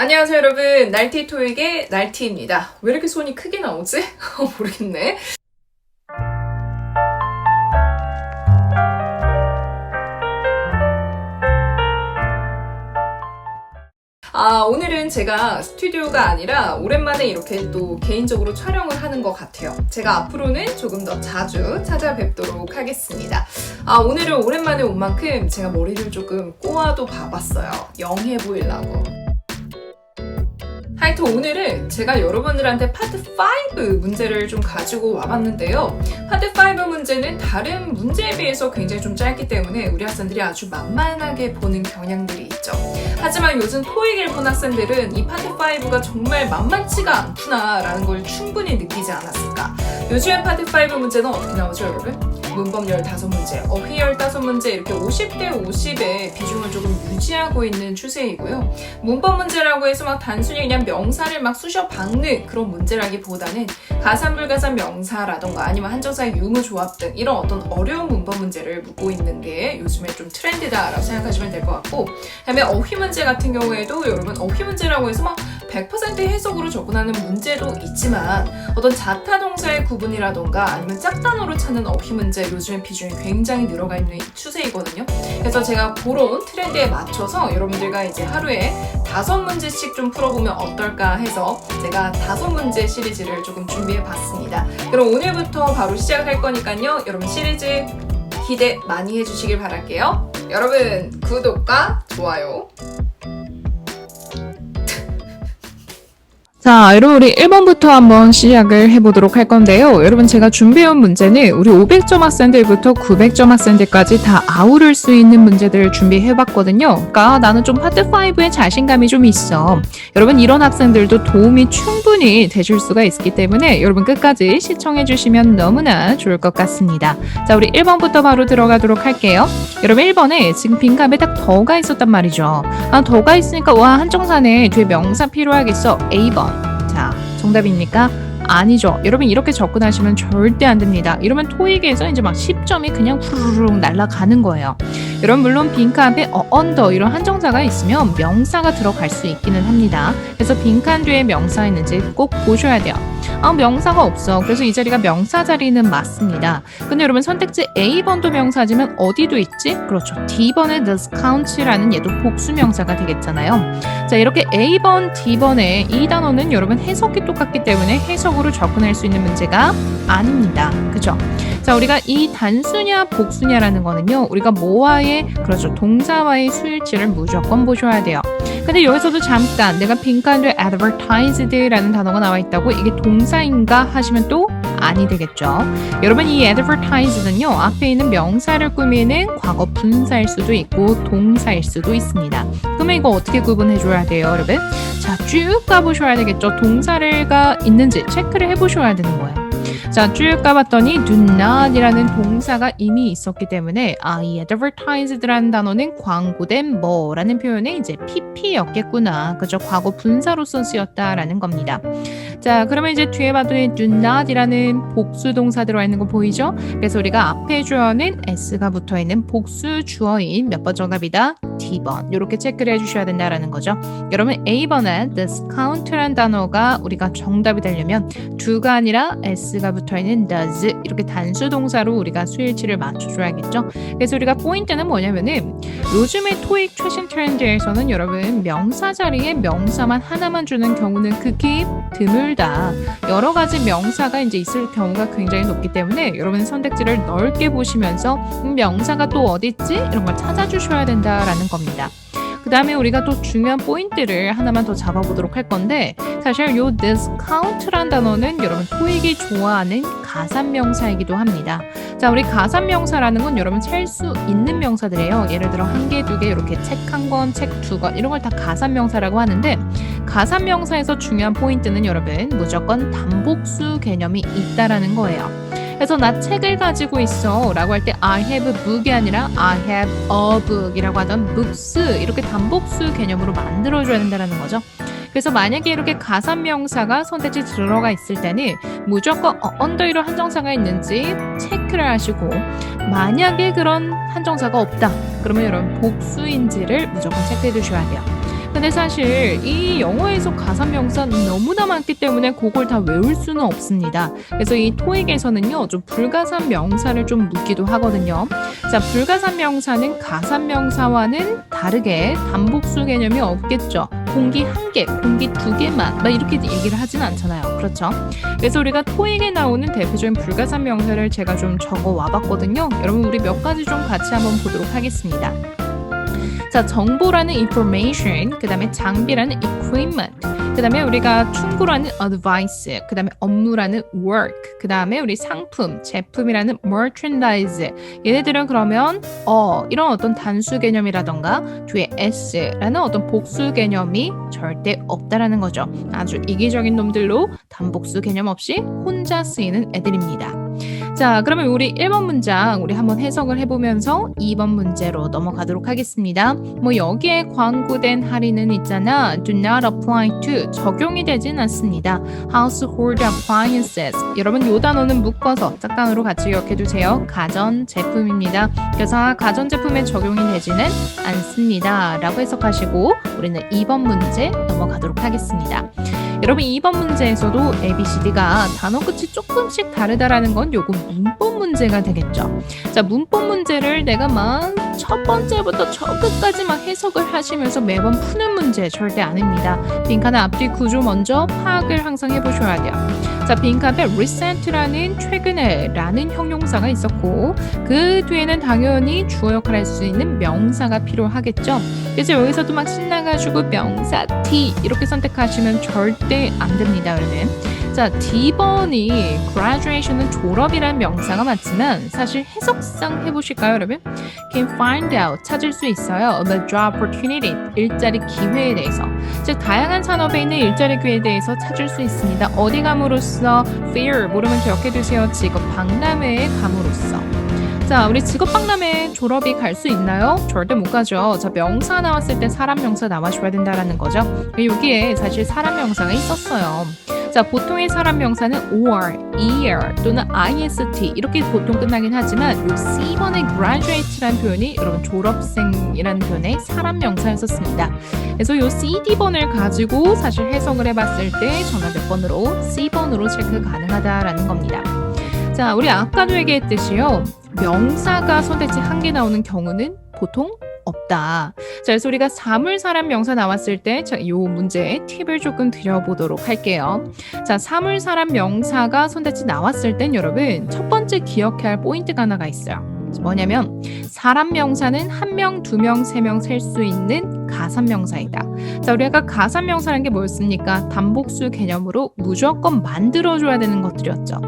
안녕하세요 여러분, 날티 토익의 날티입니다. 왜 이렇게 손이 크게 나오지? 모르겠네. 오늘은 제가 스튜디오가 아니라 오랜만에 이렇게 또 개인적으로 촬영을 하는 것 같아요. 제가 앞으로는 조금 더 자주 찾아뵙도록 하겠습니다. 오늘은 오랜만에 온 만큼 제가 머리를 조금 꼬아도 봐봤어요. 영해 보이려고. 하여튼 오늘은 제가 여러분들한테 파트 5 문제를 좀 가지고 와봤는데요. 파트 5 문제는 다른 문제에 비해서 굉장히 좀 짧기 때문에 우리 학생들이 아주 만만하게 보는 경향들이 있죠. 하지만 요즘 토익 1본 학생들은 이 파트 5가 정말 만만치가 않구나 라는 걸 충분히 느끼지 않았을까. 요즘의 파트 5 문제는 어떻게 나오죠 여러분? 문법 15문제, 어휘 15문제 이렇게 50대 50의 비중을 조금 유지하고 있는 추세이고요. 문법 문제라고 해서 막 단순히 그냥 명사를 막 쑤셔 박는 그런 문제라기보다는 가산불가산 명사라던가 아니면 한정사의 유무조합 등 이런 어떤 어려운 문법 문제를 묻고 있는 게 요즘에 좀 트렌드다라고 생각하시면 될 것 같고, 그다음에 어휘 문제 같은 경우에도 여러분 어휘 문제라고 해서 막 100% 해석으로 접근하는 문제도 있지만 어떤 자타동사의 구분이라던가 아니면 짝단어로 찾는 어휘 문제 요즘에 비중이 굉장히 늘어가 있는 추세이거든요. 그래서 제가 그런 트렌드에 맞춰서 여러분들과 이제 하루에 5문제씩 좀 풀어보면 어떨까 해서 제가 5문제 시리즈를 조금 준비해봤습니다. 그럼 오늘부터 바로 시작할 거니까요. 여러분 시리즈 기대 많이 해주시길 바랄게요. 여러분 구독과 좋아요. 자, 여러분 우리 1번부터 한번 시작을 해보도록 할 건데요. 여러분 제가 준비해온 문제는 우리 500점 학생들부터 900점 학생들까지 다 아우를 수 있는 문제들을 준비해봤거든요. 그러니까 나는 좀 파트 5에 자신감이 좀 있어. 여러분 이런 학생들도 도움이 충분히 되실 수가 있기 때문에 여러분 끝까지 시청해주시면 너무나 좋을 것 같습니다. 자, 우리 1번부터 바로 들어가도록 할게요. 여러분 1번에 지금 빈칸에 딱 더가 있었단 말이죠. 더가 있으니까 와 한정사네 뒤에 명사 필요하겠어. A번. 자, 정답입니까? 아니죠. 여러분 이렇게 접근하시면 절대 안 됩니다. 이러면 토익에서 이제 막 10점이 그냥 후루룩 날아가는 거예요. 여러분 물론 빈칸에 언더 이런 한정사가 있으면 명사가 들어갈 수 있기는 합니다. 그래서 빈칸 뒤에 명사 있는지 꼭 보셔야 돼요. 명사가 없어. 그래서 이 자리가 명사 자리는 맞습니다. 근데 여러분 선택지 A번도 명사지만 어디도 있지? 그렇죠. D번의 discount라는 얘도 복수 명사가 되겠잖아요. 자, 이렇게 A번, D번의 이 단어는 여러분 해석이 똑같기 때문에 해석으로 접근할 수 있는 문제가 아닙니다. 그죠? 자, 우리가 이 단수냐 복수냐라는 거는요. 우리가 뭐와의 그렇죠. 동사와의 수일치를 무조건 보셔야 돼요. 근데 여기서도 잠깐 내가 빈칸에 advertised라는 단어가 나와 있다고 이게 동사인가 하시면 또 아니 되겠죠. 여러분 이 advertised는요. 앞에 있는 명사를 꾸미는 과거 분사일 수도 있고 동사일 수도 있습니다. 그러면 이거 어떻게 구분해 줘야 돼요 여러분? 자, 쭉 가보셔야 되겠죠. 동사가 있는지 체크를 해보셔야 되는 거예요. 자, 쭉 가봤더니 do not이라는 동사가 이미 있었기 때문에 이 advertised라는 단어는 광고된 뭐라는 표현에 이제 pp였겠구나. 그죠? 과거 분사로서 쓰였다라는 겁니다. 자, 그러면 이제 뒤에 봤더니 do not이라는 복수 동사 들어와 있는 거 보이죠? 그래서 우리가 앞에 주어는 s가 붙어있는 복수 주어인 몇 번 정답이다? D번. 이렇게 체크를 해주셔야 된다라는 거죠. 여러분 A번에 discount라는 단어가 우리가 정답이 되려면 do가 아니라 s가 붙어있는 does 이렇게 단수 동사로 우리가 수일치를 맞춰줘야겠죠. 그래서 우리가 포인트는 뭐냐면은 요즘의 토익 최신 트렌드에서는 여러분 명사 자리에 명사만 하나만 주는 경우는 극히 드물다. 여러 가지 명사가 이제 있을 경우가 굉장히 높기 때문에 여러분 선택지를 넓게 보시면서 명사가 또 어디 있지? 이런 걸 찾아주셔야 된다라는 겁니다. 그 다음에 우리가 또 중요한 포인트를 하나만 더 잡아보도록 할 건데 사실 요 discount란 단어는 여러분 토익이 좋아하는 가산명사이기도 합니다. 자, 우리 가산명사라는 건 여러분 셀 수 있는 명사들이에요. 예를 들어 1개, 2개 이렇게 책 1권, 책 2권 이런 걸 다 가산명사라고 하는데 가산명사에서 중요한 포인트는 여러분 무조건 단복수 개념이 있다라는 거예요. 그래서 나 책을 가지고 있어 라고 할 때 I have a book이 아니라 I have a book이라고 하던 books 이렇게 단복수 개념으로 만들어줘야 된다는 거죠. 그래서 만약에 이렇게 가산명사가 선택지 들어가 있을 때는 무조건 언더이로 한정사가 있는지 체크를 하시고 만약에 그런 한정사가 없다 그러면 여러분 복수인지를 무조건 체크해 두셔야 돼요. 근데 사실 이 영어에서 가산명사 너무나 많기 때문에 그걸 다 외울 수는 없습니다. 그래서 이 토익에서는요, 좀 불가산 명사를 좀 묻기도 하거든요. 자, 불가산 명사는 가산명사와는 다르게 단복수 개념이 없겠죠. 공기 한 개, 공기 두 개만 막 이렇게 얘기를 하진 않잖아요. 그렇죠? 그래서 우리가 토익에 나오는 대표적인 불가산 명사를 제가 좀 적어 와봤거든요. 여러분 우리 몇 가지 좀 같이 한번 보도록 하겠습니다. 자, 정보라는 information, 그 다음에 장비라는 equipment, 그 다음에 우리가 충고라는 advice, 그 다음에 업무라는 work, 그 다음에 우리 상품, 제품이라는 merchandise. 얘네들은 그러면 이런 어떤 단수 개념이라던가 뒤에 s라는 어떤 복수 개념이 절대 없다라는 거죠. 아주 이기적인 놈들로 단복수 개념 없이 혼자 쓰이는 애들입니다. 자, 그러면 우리 1번 문장 우리 한번 해석을 해보면서 2번 문제로 넘어가도록 하겠습니다. 뭐 여기에 광고된 할인은 있잖아. Do not apply to. 적용이 되진 않습니다. Household appliances. 여러분 요 단어는 묶어서 짝단으로 같이 기억해두세요. 가전제품입니다. 그래서 가전제품에 적용이 되지는 않습니다. 라고 해석하시고 우리는 2번 문제 넘어가도록 하겠습니다. 여러분 2번 문제에서도 ABCD가 단어 끝이 조금씩 다르다라는 건 요거 문법 문제가 되겠죠. 자, 문법 문제를 내가 막 첫 번째부터 저 끝까지 막 해석을 하시면서 매번 푸는 문제 절대 아닙니다. 빈칸의 앞뒤 구조 먼저 파악을 항상 해보셔야 돼요. 자, 빈칸에 recent라는 최근에 라는 형용사가 있었고 그 뒤에는 당연히 주어 역할을 할 수 있는 명사가 필요하겠죠. 그래서 여기서도 막 신나가지고 명사 T 이렇게 선택하시면 절대 안 됩니다, 여러분. 자, D번이 graduation은 졸업이란 명사가 맞지만 사실 해석상 해보실까요, 여러분? Can find out, 찾을 수 있어요. The job opportunity, 일자리 기회에 대해서. 즉, 다양한 산업에 있는 일자리 기회에 대해서 찾을 수 있습니다. 어디 감으로써 fear, 모르면 기억해두세요. 직업 박람회에 감으로써. 자, 우리 직업박람회 졸업이 갈 수 있나요? 절대 못 가죠. 자, 명사 나왔을 때 사람 명사 나와줘야 된다라는 거죠. 여기에 사실 사람 명사가 있었어요. 자, 보통의 사람 명사는 or, year 또는 ist 이렇게 보통 끝나긴 하지만 요 C번의 graduate라는 표현이 여러분 졸업생이라는 표현의 사람 명사였었습니다. 그래서 요 CD번을 가지고 사실 해석을 해봤을 때 정답 몇 번으로 C번으로 체크 가능하다라는 겁니다. 자, 우리 아까도 얘기했듯이요. 명사가 선택지 한 개 나오는 경우는 보통 없다. 자, 그래서 우리가 사물사람 명사 나왔을 때, 자, 요 문제 팁을 조금 드려보도록 할게요. 자, 사물사람 명사가 선택지 나왔을 땐 여러분, 첫 번째 기억해야 할 포인트가 하나가 있어요. 뭐냐면, 사람 명사는 한 명, 두 명, 세 명 셀 수 있는 가산명사이다. 자, 우리가 가산명사라는 게 뭐였습니까? 단복수 개념으로 무조건 만들어줘야 되는 것들이었죠.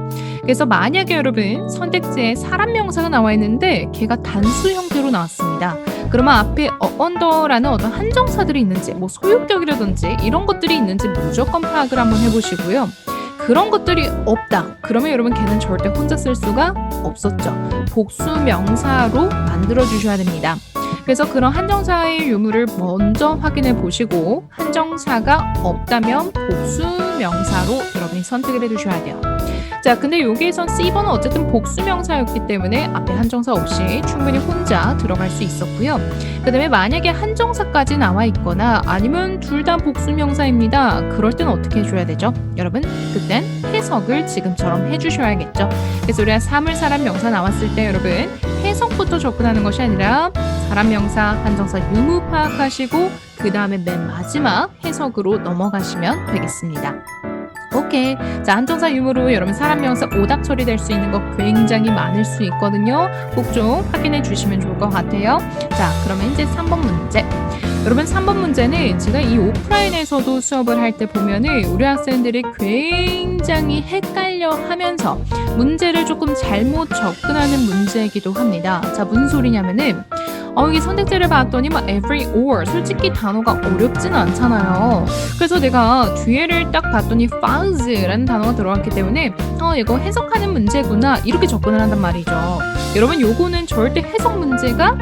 그래서 만약에 여러분 선택지에 사람 명사가 나와 있는데 걔가 단수 형태로 나왔습니다. 그러면 앞에 언더라는 어떤 한정사들이 있는지 뭐 소유격이라든지 이런 것들이 있는지 무조건 파악을 한번 해보시고요. 그런 것들이 없다. 그러면 여러분 걔는 절대 혼자 쓸 수가 없었죠. 복수 명사로 만들어 주셔야 됩니다. 그래서 그런 한정사의 유무를 먼저 확인해 보시고 한정사가 없다면 복수 명사로 여러분이 선택을 해 주셔야 돼요. 자, 근데 여기에선 C번은 어쨌든 복수 명사였기 때문에 앞에 한정사 없이 충분히 혼자 들어갈 수 있었고요. 그 다음에 만약에 한정사까지 나와 있거나 아니면 둘 다 복수 명사입니다. 그럴 땐 어떻게 해줘야 되죠? 여러분, 그땐 해석을 지금처럼 해주셔야겠죠. 그래서 우리가 사물사람 명사 나왔을 때 여러분 해석부터 접근하는 것이 아니라 사람 명사, 한정사 유무 파악하시고 그 다음에 맨 마지막 해석으로 넘어가시면 되겠습니다. 오케이. 자, 한정사 유무로 여러분 사람 명사 오답 처리될 수 있는 거 굉장히 많을 수 있거든요. 꼭 좀 확인해 주시면 좋을 것 같아요. 자, 그러면 이제 3번 문제. 여러분 3번 문제는 제가 이 오프라인에서도 수업을 할 때 보면은 우리 학생들이 굉장히 헷갈려 하면서 문제를 조금 잘못 접근하는 문제이기도 합니다. 자, 무슨 소리냐면은 여기 선택지를 봤더니 막 every or 솔직히 단어가 어렵진 않잖아요. 그래서 내가 뒤에를 딱 봤더니 fuz라는 단어가 들어갔기 때문에 이거 해석하는 문제구나 이렇게 접근을 한단 말이죠. 여러분 요거는 절대 해석 문제가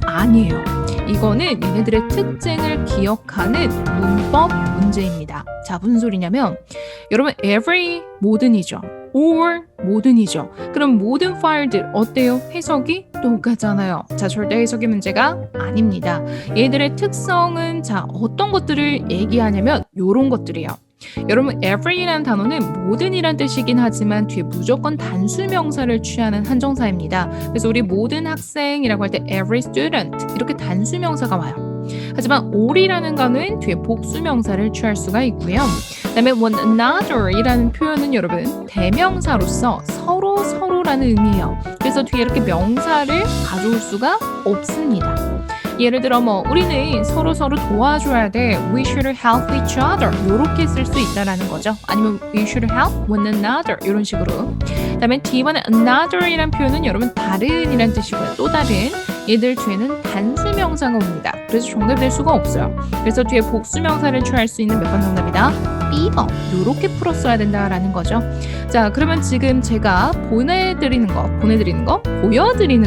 아니에요. 이거는 얘네들의 특징을 기억하는 문법 문제입니다. 자, 무슨 소리냐면 여러분 every 모든이죠. or 모든이죠. 그럼 모든 파일들 어때요? 해석이 똑같잖아요. 자, 절대 해석의 문제가 아닙니다. 얘들의 특성은 자, 어떤 것들을 얘기하냐면 요런 것들이에요. 여러분 every라는 단어는 모든이란 뜻이긴 하지만 뒤에 무조건 단수 명사를 취하는 한정사입니다. 그래서 우리 모든 학생이라고 할 때 every student 이렇게 단수 명사가 와요. 하지만 all이라는 거는 뒤에 복수 명사를 취할 수가 있고요. 그다음에 one another이라는 표현은 여러분 대명사로서 서로라는 의미예요. 그래서 뒤에 이렇게 명사를 가져올 수가 없습니다. 예를 들어 우리는 서로 도와줘야 돼. We should help each other. 이렇게 쓸 수 있다라는 거죠. 아니면 we should help one another 이런 식으로. 그다음에 뒤번에 another이란 표현은 여러분 다른이란 뜻이고요. 또 다른. 얘들 뒤에는 단수 명사가 옵니다. 그래서 정답될 수가 없어요. 그래서 뒤에 복수 명사를 취할 수 있는 몇 번 정답이다? B번. 이렇게 풀었어야 된다라는 거죠. 자, 그러면 지금 제가 보여드리는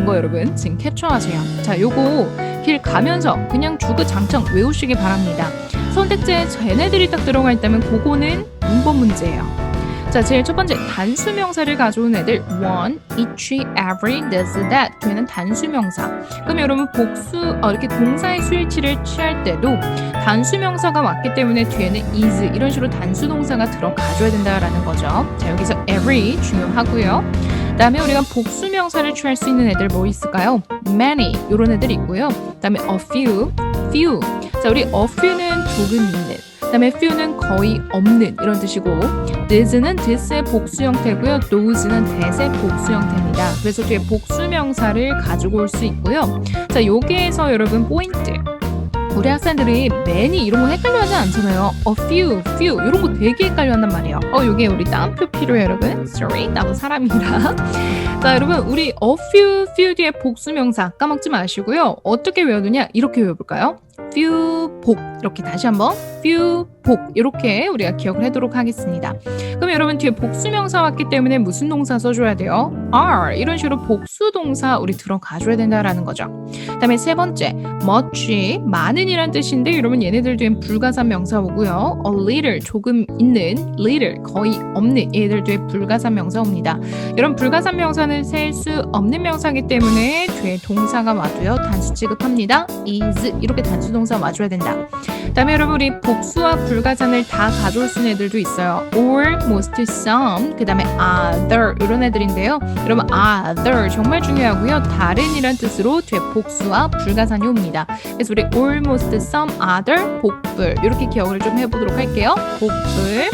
거 여러분 지금 캡처하세요. 자, 요거 길 가면서 그냥 주구장창 외우시기 바랍니다. 선택지에 쟤네들이 딱 들어가 있다면 그거는 문법 문제예요. 자, 제일 첫 번째 단수 명사를 가져온 애들 one, each, every, this, that 뒤에는 단수 명사. 그럼 여러분 복수 이렇게 동사의 수일치를 취할 때도 단수 명사가 왔기 때문에 뒤에는 is 이런 식으로 단수 동사가 들어가줘야 된다라는 거죠. 자, 여기서 every 중요하고요. 그다음에 우리가 복수 명사를 취할 수 있는 애들 뭐 있을까요? many 이런 애들 있고요. 그다음에 a few. 자, 우리 a few는 조금 있는. 그다음에 few는 거의 없는 이런 뜻이고 this는 this의 복수 형태고요. those는 that의 복수 형태입니다. 그래서 뒤에 복수 명사를 가지고 올 수 있고요. 자, 여기에서 여러분 포인트. 우리 학생들이 many 이런 거 헷갈려하지 않잖아요. a few 이런 거 되게 헷갈려한단 말이에요. 요게 우리 따옴표 필요해요, 여러분. Sorry, 나도 사람이라. 자, 여러분 우리 a few 뒤에 복수 명사 까먹지 마시고요. 어떻게 외워두냐? 이렇게 외워볼까요? few 복 이렇게 다시 한번 few 복 이렇게 우리가 기억을 하도록 하겠습니다. 그럼 여러분 뒤에 복수 명사 왔기 때문에 무슨 동사 써줘야 돼요? are 이런 식으로 복수 동사 우리 들어가줘야 된다라는 거죠. 그다음에 세 번째 much 많은이란 뜻인데 여러분 얘네들 뒤엔 불가산 명사 오고요. a little 조금 있는 little 거의 없는 얘들 뒤에 불가산 명사 옵니다. 여러분 불가산 명사는 셀 수 없는 명사이기 때문에 뒤에 동사가 와도요 단수 취급합니다. is 이렇게 단수 동사 와줘야 된다. 그다음에 여러분 우리 복수와 불가산을 다 가져올 수 있는 애들도 있어요. or, most, some, 그 다음에 other 이런 애들인데요. 여러분 other 정말 중요하고요. 다른이란 뜻으로 뒤에 복수와 불가산이 옵니다. 그래서 우리 almost, some, other, 복불 이렇게 기억을 좀 해보도록 할게요. 복불.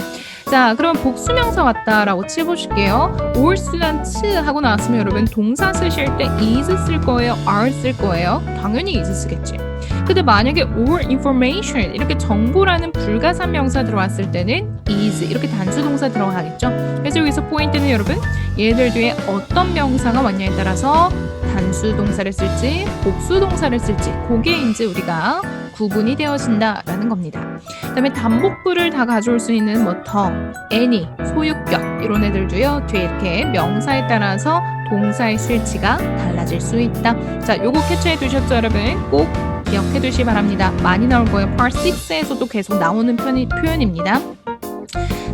자, 그럼 복수명사 왔다라고 치보실게요. ols랑 츠 하고 나왔으면 여러분 동사 쓰실 때 is 쓸 거예요? are 쓸 거예요? 당연히 is 쓰겠지. 근데 만약에 or information 이렇게 정보라는 불가산 명사 들어왔을 때는 is 이렇게 단수 동사 들어가겠죠. 그래서 여기서 포인트는 여러분 얘들 뒤에 어떤 명사가 왔냐에 따라서 단수 동사를 쓸지 복수 동사를 쓸지 그게 이제 우리가 구분이 되어진다라는 겁니다. 그다음에 단복부를 다 가져올 수 있는 더, any, 소유격 이런 애들도요. 뒤에 이렇게 명사에 따라서 동사의 수일치가 달라질 수 있다. 자, 요거 캐치해 두셨죠, 여러분? 꼭 기억해 두시기 바랍니다. 많이 나올 거예요. Part 6에서도 계속 나오는 표현입니다.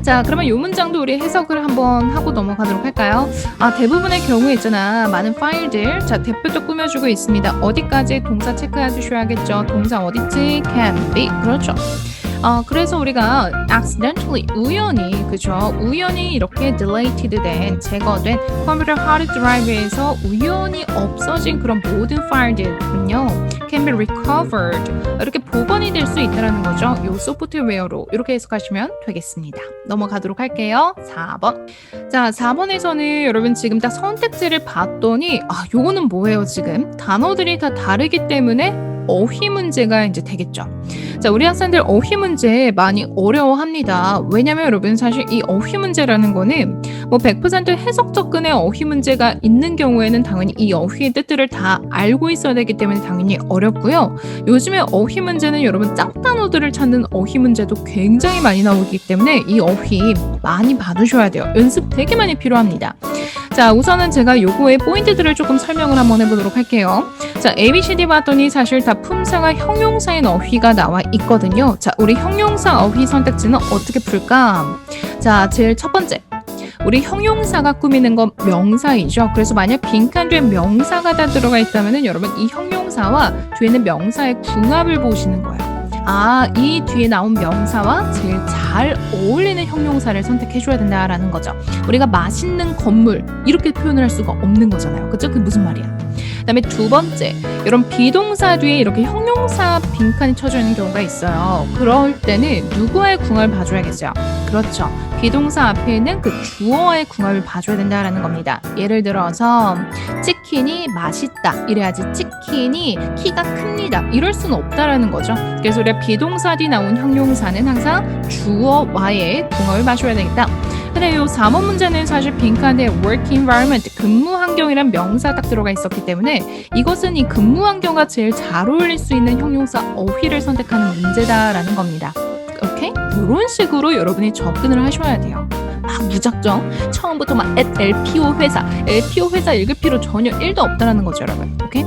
자, 그러면 이 문장도 우리 해석을 한번 하고 넘어가도록 할까요? 대부분의 경우에 있잖아. 많은 파일들. 자, 대표도 꾸며주고 있습니다. 어디까지 동사 체크해 주셔야겠죠. 동사 어딨지? can be. 그렇죠. 그래서 우리가 accidentally, 우연히 이렇게 deleted 된, 제거된 컴퓨터 하드 드라이브에서 우연히 없어진 그런 모든 파일들은요, can be recovered. 이렇게 복원이 될 수 있다는 거죠. 요 소프트웨어로 이렇게 해석하시면 되겠습니다. 넘어가도록 할게요. 4번. 자, 4번에서는 여러분 지금 딱 선택지를 봤더니, 요거는 뭐예요, 지금? 단어들이 다 다르기 때문에 어휘 문제가 이제 되겠죠. 자, 우리 학생들 어휘 문제 많이 어려워합니다. 왜냐면 여러분 사실 이 어휘 문제라는 거는 100% 해석 접근의 어휘 문제가 있는 경우에는 당연히 이 어휘의 뜻들을 다 알고 있어야 되기 때문에 당연히 어렵고요. 요즘에 어휘 문제는 여러분 짝단어들을 찾는 어휘 문제도 굉장히 많이 나오기 때문에 이 어휘 많이 봐두셔야 돼요. 연습 되게 많이 필요합니다. 자, 우선은 제가 요거의 포인트들을 조금 설명을 한번 해보도록 할게요. 자, ABCD 봤더니 사실 다 품사가 형용사인 어휘가 나와 있거든요. 자, 우리 형용사 어휘 선택지는 어떻게 풀까? 자, 제일 첫 번째. 우리 형용사가 꾸미는 건 명사이죠. 그래서 만약 빈칸 뒤에 명사가 다 들어가 있다면은 여러분 이 형용사와 뒤에는 명사의 궁합을 보시는 거예요. 이 뒤에 나온 명사와 제일 잘 어울리는 형용사를 선택해줘야 된다라는 거죠. 우리가 맛있는 건물 이렇게 표현을 할 수가 없는 거잖아요. 그죠? 그게 무슨 말이야? 그다음에 두 번째, 이런 비동사 뒤에 이렇게 형용사 빈칸이 쳐져 있는 경우가 있어요. 그럴 때는 누구와의 궁합을 봐줘야겠어요. 그렇죠. 비동사 앞에 있는 그 주어의 궁합을 봐줘야 된다라는 겁니다. 예를 들어서 치킨이 맛있다 이래야지 치킨이 키가 큽니다 이럴 수는 없다라는 거죠. 그래서 우리가 비동사 뒤 나온 형용사는 항상 주어와의 궁합을 봐줘야 되겠다. 근데 이 4번 문제는 사실 빈칸에 work environment, 근무 환경이란 명사 딱 들어가 있었기 때문에 이것은 이 근무 환경과 제일 잘 어울릴 수 있는 형용사 어휘를 선택하는 문제다라는 겁니다. 오케이? 이런 식으로 여러분이 접근을 하셔야 돼요. 막 무작정 처음부터 막 LPO 회사 읽을 필요 전혀 1도 없다라는 거죠, 여러분. 오케이?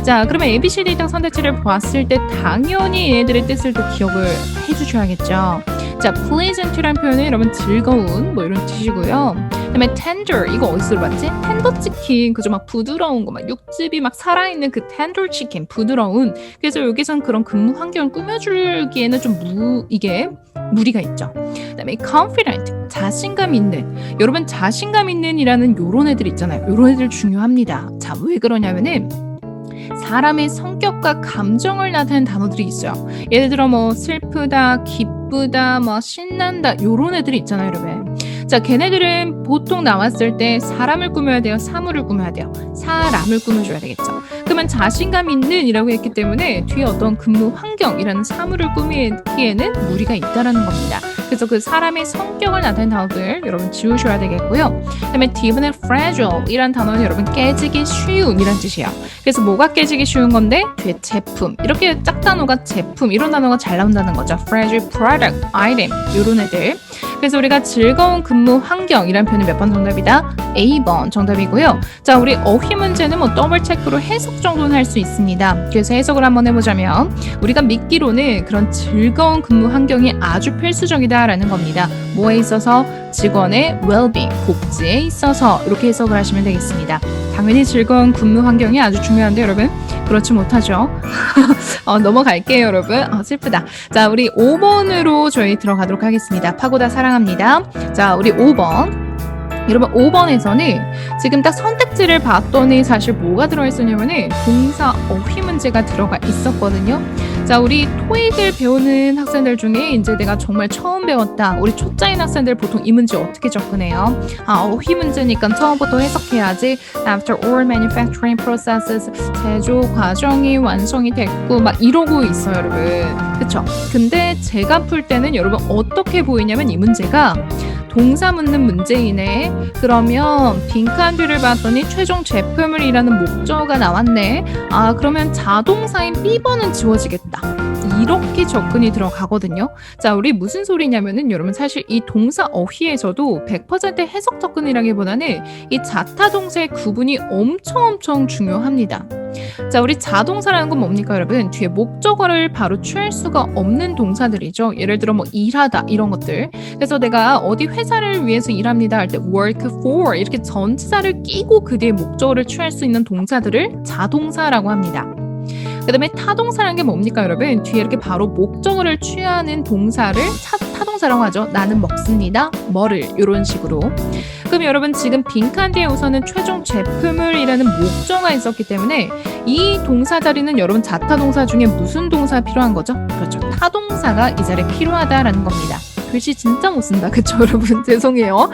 자, 그러면 ABCD 등 선택지를 봤을 때 당연히 얘네들의 뜻을 또 기억을 해주셔야겠죠. 자, pleasant라는 표현은 여러분 즐거운 뭐 이런 뜻이고요. 그다음에 tender 이거 어디서 들어봤지? 텐더 치킨 그죠? 막 부드러운 거 막 육즙이 막 살아있는 그 텐더 치킨 부드러운. 그래서 여기선 그런 근무 환경을 꾸며주기에는 좀 이게 무리가 있죠. 그다음에 confident 자신감 있는. 여러분 자신감 있는이라는 요런 애들 있잖아요. 요런 애들 중요합니다. 자, 왜 그러냐면은 사람의 성격과 감정을 나타내는 단어들이 있어요. 예를 들어 뭐 슬프다, 기쁘다, 뭐 신난다 요런 애들이 있잖아요, 여러분. 자, 걔네들은 보통 나왔을 때 사람을 꾸며야 돼요, 사물을 꾸며야 돼요. 사람을 꾸며줘야 되겠죠. 그러면 자신감 있는 이라고 했기 때문에 뒤에 어떤 근무 환경이라는 사물을 꾸미기에는 무리가 있다라는 겁니다. 그래서 그 사람의 성격을 나타내는 단어들 여러분 지우셔야 되겠고요. 그다음에 deep and fragile 이란 단어는 여러분 깨지기 쉬운 이란 뜻이에요. 그래서 뭐가 깨지기 쉬운 건데 뒤에 제품 이렇게 짝단어가 제품 이런 단어가 잘 나온다는 거죠. fragile product, item 이런 애들. 그래서 우리가 즐거운 근무 환경이란 표현이 몇 번 정답이다? A번 정답이고요. 자, 우리 어휘 문제는 뭐 더블 체크로 해석 정도는 할 수 있습니다. 그래서 해석을 한번 해보자면 우리가 믿기로는 그런 즐거운 근무 환경이 아주 필수적이다라는 겁니다. 뭐에 있어서? 직원의 well-being, 복지에 있어서 이렇게 해석을 하시면 되겠습니다. 당연히 즐거운 근무 환경이 아주 중요한데 여러분 그렇지 못하죠. 넘어갈게요, 여러분. 슬프다. 자, 우리 5번으로 저희 들어가도록 하겠습니다. 파고다 사랑합니다. 자, 우리 5번. 여러분 5번에서는 지금 딱 선택지를 봤더니 사실 뭐가 들어있었냐면은 동사 어휘 문제가 들어가 있었거든요. 자, 우리 토익을 배우는 학생들 중에 이제 내가 정말 처음 배웠다. 우리 초짜인 학생들 보통 이 문제 어떻게 접근해요? 어휘 문제니까 처음부터 해석해야지. After all manufacturing processes, 제조 과정이 완성이 됐고 막 이러고 있어요, 여러분. 그쵸? 근데 제가 풀 때는 여러분 어떻게 보이냐면 이 문제가 동사 묻는 문제이네. 그러면 빈칸 뒤를 봤더니 최종 제품을 일하는 목적어가 나왔네. 그러면 자동사인 B번은 지워지겠다. 이렇게 접근이 들어가거든요. 자, 우리 무슨 소리냐면은 여러분 사실 이 동사 어휘에서도 100% 해석 접근이라기보다는 이 자타 동사의 구분이 엄청 중요합니다. 자, 우리 자동사라는 건 뭡니까, 여러분? 뒤에 목적어를 바로 취할 수가 없는 동사들이죠. 예를 들어 뭐 일하다 이런 것들. 그래서 내가 어디 회사를 위해서 일합니다 할 때 work for 이렇게 전치사를 끼고 그 뒤에 목적어를 취할 수 있는 동사들을 자동사라고 합니다. 그 다음에 타동사라는 게 뭡니까, 여러분? 뒤에 이렇게 바로 목적어를 취하는 동사를 타동사라고 하죠. 나는 먹습니다. 뭐를 이런 식으로. 그럼 여러분 지금 빈칸 뒤에 우선은 최종 제품을 이라는 목적어가 있었기 때문에 이 동사 자리는 여러분 자타 동사 중에 무슨 동사가 필요한 거죠? 그렇죠. 타동사가 이 자리에 필요하다라는 겁니다. 글씨 진짜 못 쓴다. 그쵸, 여러분? 죄송해요.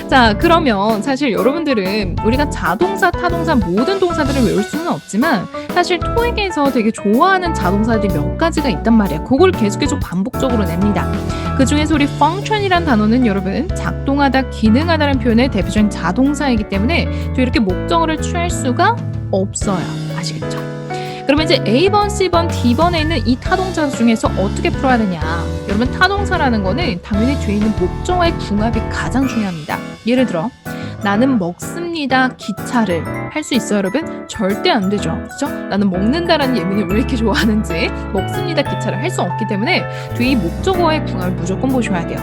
자, 그러면 사실 여러분들은 우리가 자동사, 타동사 모든 동사들을 외울 수는 없지만 사실 토익에서 되게 좋아하는 자동사들이 몇 가지가 있단 말이야. 그걸 계속 반복적으로 냅니다. 그 중에서 우리 function이란 단어는 여러분 작동하다, 기능하다라는 표현의 대표적인 자동사이기 때문에 또 이렇게 목적어를 취할 수가 없어요. 아시겠죠? 그러면 이제 A번, C번, D번에 있는 이 타동사 중에서 어떻게 풀어야 되냐? 여러분 타동사라는 거는 당연히 뒤에 있는 목적어의 궁합이 가장 중요합니다. 예를 들어 나는 먹습니다 기차를 할 수 있어요, 여러분? 절대 안 되죠. 그렇죠? 나는 먹는다라는 예문을 왜 이렇게 좋아하는지 먹습니다 기차를 할 수 없기 때문에 뒤에 목적어의 궁합을 무조건 보셔야 돼요.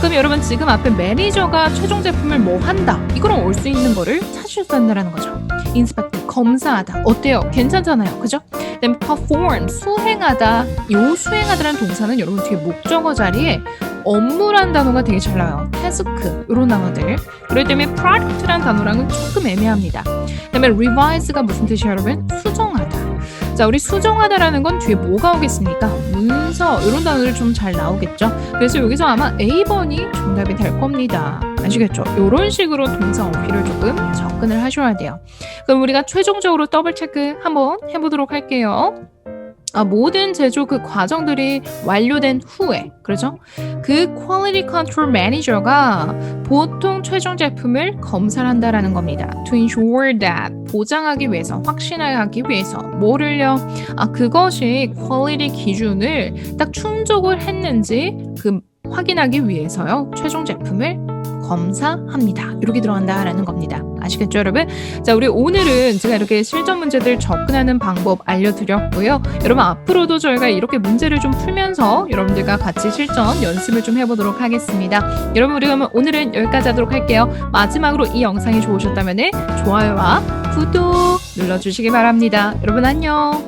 그럼 여러분 지금 앞에 매니저가 최종 제품을 뭐 한다. 이거랑 올 수 있는 거를 찾으셔야 된다는 거죠. inspect, 검사하다. 어때요? 괜찮잖아요. 그죠? then perform, 수행하다. 요 수행하다라는 동사는 여러분 뒤에 목적어 자리에 업무란 단어가 되게 잘 나와요. task, 이런 단어들. 그렇기 때문에 product란 단어랑은 조금 애매합니다. 그다음에 revise가 무슨 뜻이에요, 여러분? 수정하다. 자, 우리 수정하다라는 건 뒤에 뭐가 오겠습니까? 문서, 이런 단어들 좀 잘 나오겠죠? 그래서 여기서 아마 A번이 정답이 될 겁니다. 아시겠죠? 이런 식으로 동사 어휘를 조금 접근을 하셔야 돼요. 그럼 우리가 최종적으로 더블 체크 한번 해보도록 할게요. 모든 제조 그 과정들이 완료된 후에, 그렇죠? 그 퀄리티 컨트롤 매니저가 보통 최종 제품을 검사를 한다라는 겁니다. To ensure that, 보장하기 위해서, 확신하기 위해서, 뭐를요? 그것이 퀄리티 기준을 딱 충족을 했는지 그 확인하기 위해서요. 최종 제품을 검사합니다. 이렇게 들어간다라는 겁니다. 아시겠죠, 여러분? 자, 우리 오늘은 제가 이렇게 실전 문제들 접근하는 방법 알려드렸고요. 여러분 앞으로도 저희가 이렇게 문제를 좀 풀면서 여러분들과 같이 실전 연습을 좀 해보도록 하겠습니다. 여러분 우리 그러면 오늘은 여기까지 하도록 할게요. 마지막으로 이 영상이 좋으셨다면 좋아요와 구독 눌러주시기 바랍니다. 여러분 안녕.